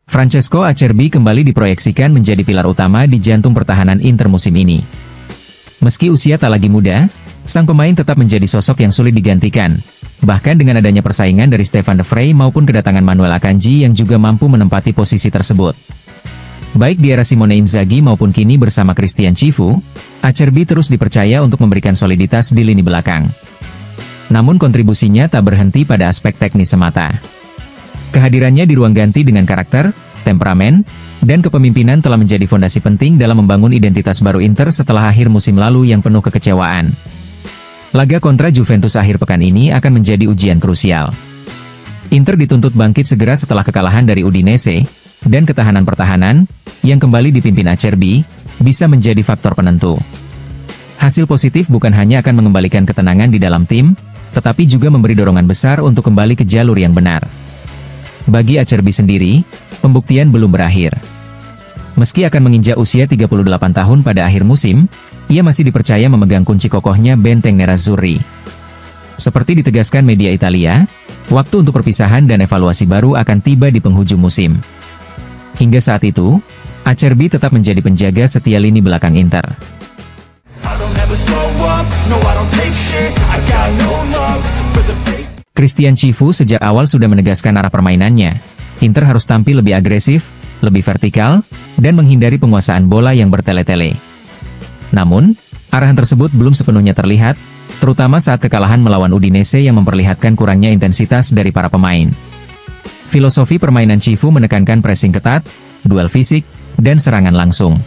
Francesco Acerbi kembali diproyeksikan menjadi pilar utama di jantung pertahanan Inter musim ini. Meski usia tak lagi muda, sang pemain tetap menjadi sosok yang sulit digantikan. Bahkan dengan adanya persaingan dari Stefan de Vrij maupun kedatangan Manuel Akanji yang juga mampu menempati posisi tersebut. Baik di era Simone Inzaghi maupun kini bersama Christian Cifu, Acerbi terus dipercaya untuk memberikan soliditas di lini belakang. Namun kontribusinya tak berhenti pada aspek teknis semata. Kehadirannya di ruang ganti dengan karakter, temperamen, dan kepemimpinan telah menjadi fondasi penting dalam membangun identitas baru Inter setelah akhir musim lalu yang penuh kekecewaan. Laga kontra Juventus akhir pekan ini akan menjadi ujian krusial. Inter dituntut bangkit segera setelah kekalahan dari Udinese, dan ketahanan pertahanan, yang kembali dipimpin Acerbi, bisa menjadi faktor penentu. Hasil positif bukan hanya akan mengembalikan ketenangan di dalam tim, tetapi juga memberi dorongan besar untuk kembali ke jalur yang benar. Bagi Acerbi sendiri, pembuktian belum berakhir. Meski akan menginjak usia 38 tahun pada akhir musim, ia masih dipercaya memegang kunci kokohnya benteng Nerazzurri. Seperti ditegaskan media Italia, waktu untuk perpisahan dan evaluasi baru akan tiba di penghujung musim. Hingga saat itu, Acerbi tetap menjadi penjaga setia lini belakang Inter. Christian Cifu sejak awal sudah menegaskan arah permainannya. Inter harus tampil lebih agresif, lebih vertikal, dan menghindari penguasaan bola yang bertele-tele. Namun, arahan tersebut belum sepenuhnya terlihat, terutama saat kekalahan melawan Udinese yang memperlihatkan kurangnya intensitas dari para pemain. Filosofi permainan Cifu menekankan pressing ketat, duel fisik, dan serangan langsung.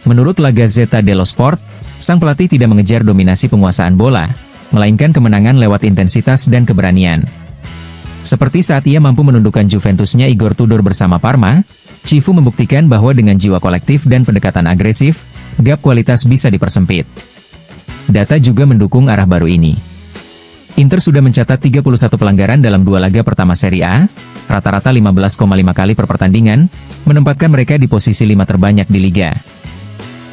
Menurut La Gazzetta dello Sport, sang pelatih tidak mengejar dominasi penguasaan bola, melainkan kemenangan lewat intensitas dan keberanian. Seperti saat ia mampu menundukkan Juventusnya Igor Tudor bersama Parma, Cifu membuktikan bahwa dengan jiwa kolektif dan pendekatan agresif, gap kualitas bisa dipersempit. Data juga mendukung arah baru ini. Inter sudah mencatat 31 pelanggaran dalam 2 laga pertama Serie A, rata-rata 15,5 kali per pertandingan, menempatkan mereka di posisi 5 terbanyak di liga.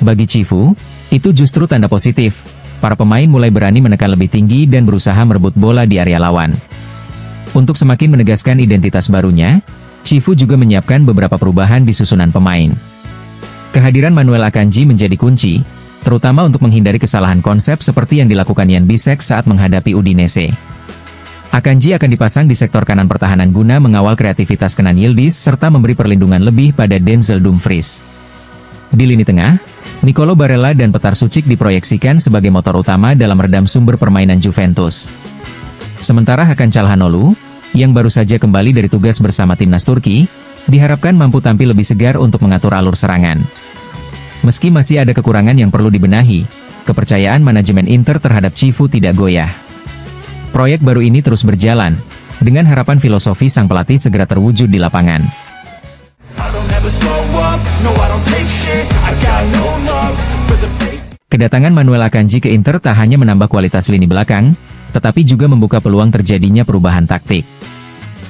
Bagi Cifu, itu justru tanda positif. Para pemain mulai berani menekan lebih tinggi dan berusaha merebut bola di area lawan. Untuk semakin menegaskan identitas barunya, Cifu juga menyiapkan beberapa perubahan di susunan pemain. Kehadiran Manuel Akanji menjadi kunci, terutama untuk menghindari kesalahan konsep seperti yang dilakukan Jan Bisek saat menghadapi Udinese. Akanji akan dipasang di sektor kanan pertahanan guna mengawal kreativitas Kenan Yildiz serta memberi perlindungan lebih pada Denzel Dumfries. Di lini tengah, Nicolo Barella dan Petar Sucic diproyeksikan sebagai motor utama dalam redam sumber permainan Juventus. Sementara Hakan Çalhanoğlu, yang baru saja kembali dari tugas bersama timnas Turki, diharapkan mampu tampil lebih segar untuk mengatur alur serangan. Meski masih ada kekurangan yang perlu dibenahi, kepercayaan manajemen Inter terhadap Cifu tidak goyah. Proyek baru ini terus berjalan, dengan harapan filosofi sang pelatih segera terwujud di lapangan. Kedatangan Manuel Akanji ke Inter tak hanya menambah kualitas lini belakang, tetapi juga membuka peluang terjadinya perubahan taktik.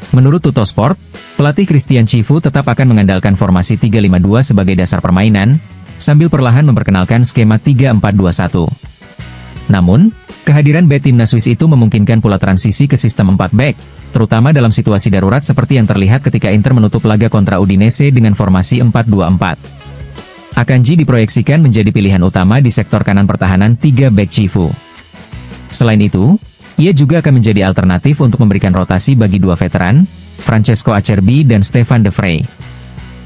Menurut Tuttosport, pelatih Christian Cifu tetap akan mengandalkan formasi 3-5-2 sebagai dasar permainan, sambil perlahan memperkenalkan skema 3-4-2-1. Namun, kehadiran back timnas Swiss itu memungkinkan pula transisi ke sistem 4 back, terutama dalam situasi darurat seperti yang terlihat ketika Inter menutup laga kontra Udinese dengan formasi 4-2-4. Akanji diproyeksikan menjadi pilihan utama di sektor kanan pertahanan 3 back Cifu. Selain itu, ia juga akan menjadi alternatif untuk memberikan rotasi bagi 2 veteran, Francesco Acerbi dan Stefan de Vrij.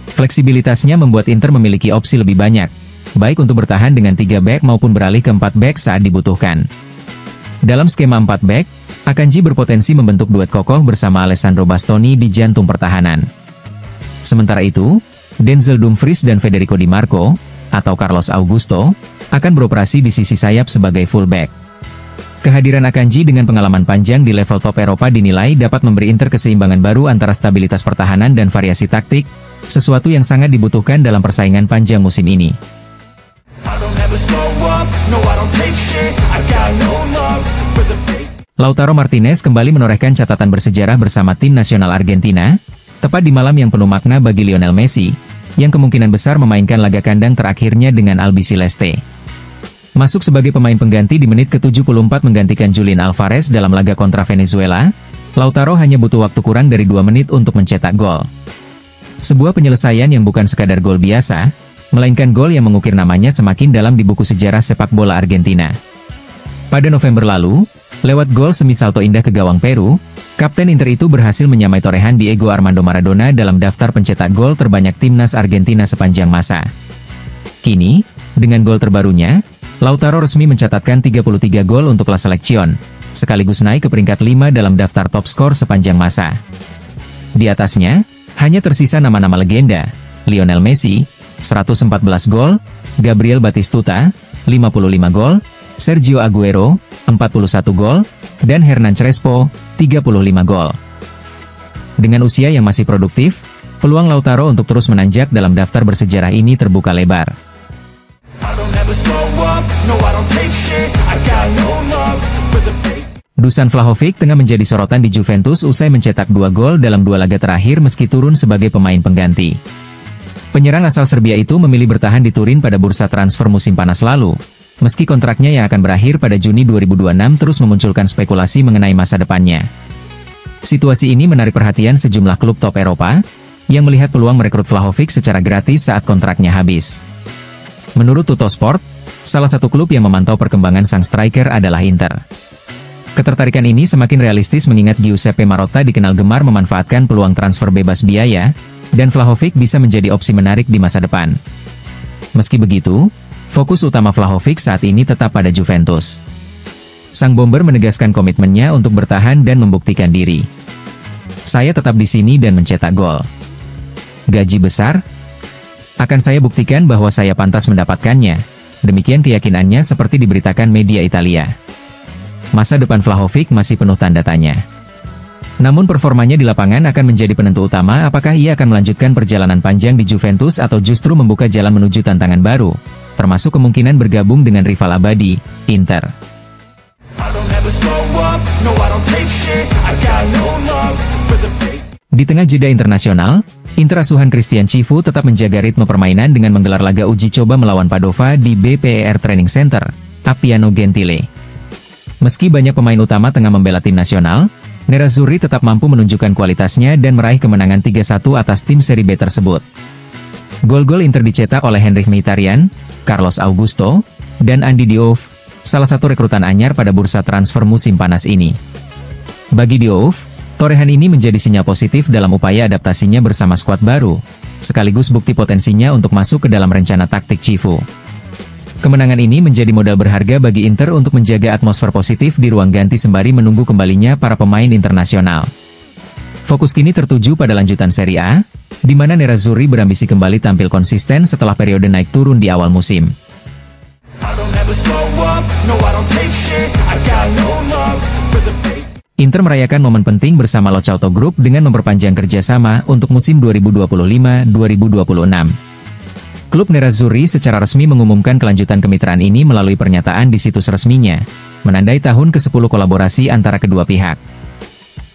Fleksibilitasnya membuat Inter memiliki opsi lebih banyak, baik untuk bertahan dengan 3 back maupun beralih ke 4 back saat dibutuhkan. Dalam skema 4 back, Akanji berpotensi membentuk duet kokoh bersama Alessandro Bastoni di jantung pertahanan. Sementara itu, Denzel Dumfries dan Federico Di Marco, atau Carlos Augusto, akan beroperasi di sisi sayap sebagai fullback. Kehadiran Akanji dengan pengalaman panjang di level top Eropa dinilai dapat memberi Inter keseimbangan baru antara stabilitas pertahanan dan variasi taktik, sesuatu yang sangat dibutuhkan dalam persaingan panjang musim ini. Lautaro Martinez kembali menorehkan catatan bersejarah bersama tim nasional Argentina, tepat di malam yang penuh makna bagi Lionel Messi, yang kemungkinan besar memainkan laga kandang terakhirnya dengan Albiceleste. Masuk sebagai pemain pengganti di menit ke-74 menggantikan Julian Alvarez dalam laga kontra Venezuela, Lautaro hanya butuh waktu kurang dari 2 menit untuk mencetak gol. Sebuah penyelesaian yang bukan sekadar gol biasa, melainkan gol yang mengukir namanya semakin dalam di buku sejarah sepak bola Argentina. Pada November lalu, lewat gol semi salto indah ke gawang Peru, Kapten Inter itu berhasil menyamai torehan Diego Armando Maradona dalam daftar pencetak gol terbanyak timnas Argentina sepanjang masa. Kini, dengan gol terbarunya, Lautaro resmi mencatatkan 33 gol untuk La Selección, sekaligus naik ke peringkat 5 dalam daftar top skor sepanjang masa. Di atasnya, hanya tersisa nama-nama legenda, Lionel Messi, 114 gol, Gabriel Batistuta, 55 gol, Sergio Aguero, 41 gol, dan Hernan Crespo, 35 gol. Dengan usia yang masih produktif, peluang Lautaro untuk terus menanjak dalam daftar bersejarah ini terbuka lebar. Dusan Vlahovic tengah menjadi sorotan di Juventus usai mencetak 2 gol dalam 2 laga terakhir meski turun sebagai pemain pengganti. Penyerang asal Serbia itu memilih bertahan di Turin pada bursa transfer musim panas lalu, meski kontraknya yang akan berakhir pada Juni 2026 terus memunculkan spekulasi mengenai masa depannya. Situasi ini menarik perhatian sejumlah klub top Eropa, yang melihat peluang merekrut Vlahovic secara gratis saat kontraknya habis. Menurut Tuttosport, salah satu klub yang memantau perkembangan sang striker adalah Inter. Ketertarikan ini semakin realistis mengingat Giuseppe Marotta dikenal gemar memanfaatkan peluang transfer bebas biaya, dan Vlahovic bisa menjadi opsi menarik di masa depan. Meski begitu, fokus utama Vlahovic saat ini tetap pada Juventus. Sang bomber menegaskan komitmennya untuk bertahan dan membuktikan diri. Saya tetap di sini dan mencetak gol. Gaji besar? Akan saya buktikan bahwa saya pantas mendapatkannya. Demikian keyakinannya seperti diberitakan media Italia. Masa depan Vlahovic masih penuh tanda tanya. Namun performanya di lapangan akan menjadi penentu utama apakah ia akan melanjutkan perjalanan panjang di Juventus atau justru membuka jalan menuju tantangan baru, termasuk kemungkinan bergabung dengan rival abadi, Inter. Di tengah jeda internasional, Inter asuhan Christian Chivu tetap menjaga ritme permainan dengan menggelar laga uji coba melawan Padova di BPER Training Center, Appiano Gentile. Meski banyak pemain utama tengah membela tim nasional, Nerazzurri tetap mampu menunjukkan kualitasnya dan meraih kemenangan 3-1 atas tim Serie B tersebut. Gol-gol Inter dicetak oleh Henrikh Mkhitaryan, Carlos Augusto, dan Andy Diouf, salah satu rekrutan anyar pada bursa transfer musim panas ini. Bagi Diouf, torehan ini menjadi sinyal positif dalam upaya adaptasinya bersama skuad baru, sekaligus bukti potensinya untuk masuk ke dalam rencana taktik Chivu. Kemenangan ini menjadi modal berharga bagi Inter untuk menjaga atmosfer positif di ruang ganti sembari menunggu kembalinya para pemain internasional. Fokus kini tertuju pada lanjutan Serie A, di mana Nerazzurri berambisi kembali tampil konsisten setelah periode naik turun di awal musim. Inter merayakan momen penting bersama Lo Ciauto Group dengan memperpanjang kerjasama untuk musim 2025-2026. Klub Nerazzurri secara resmi mengumumkan kelanjutan kemitraan ini melalui pernyataan di situs resminya, menandai tahun ke-10 kolaborasi antara kedua pihak.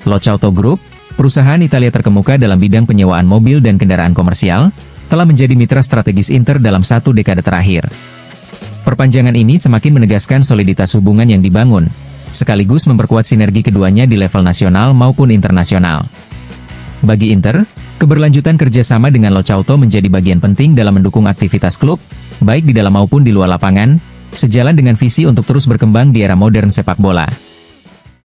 Lo Ciauto Group, perusahaan Italia terkemuka dalam bidang penyewaan mobil dan kendaraan komersial, telah menjadi mitra strategis Inter dalam 1 dekade terakhir. Perpanjangan ini semakin menegaskan soliditas hubungan yang dibangun, sekaligus memperkuat sinergi keduanya di level nasional maupun internasional. Bagi Inter, keberlanjutan kerjasama dengan Lo Ciauto menjadi bagian penting dalam mendukung aktivitas klub, baik di dalam maupun di luar lapangan, sejalan dengan visi untuk terus berkembang di era modern sepak bola.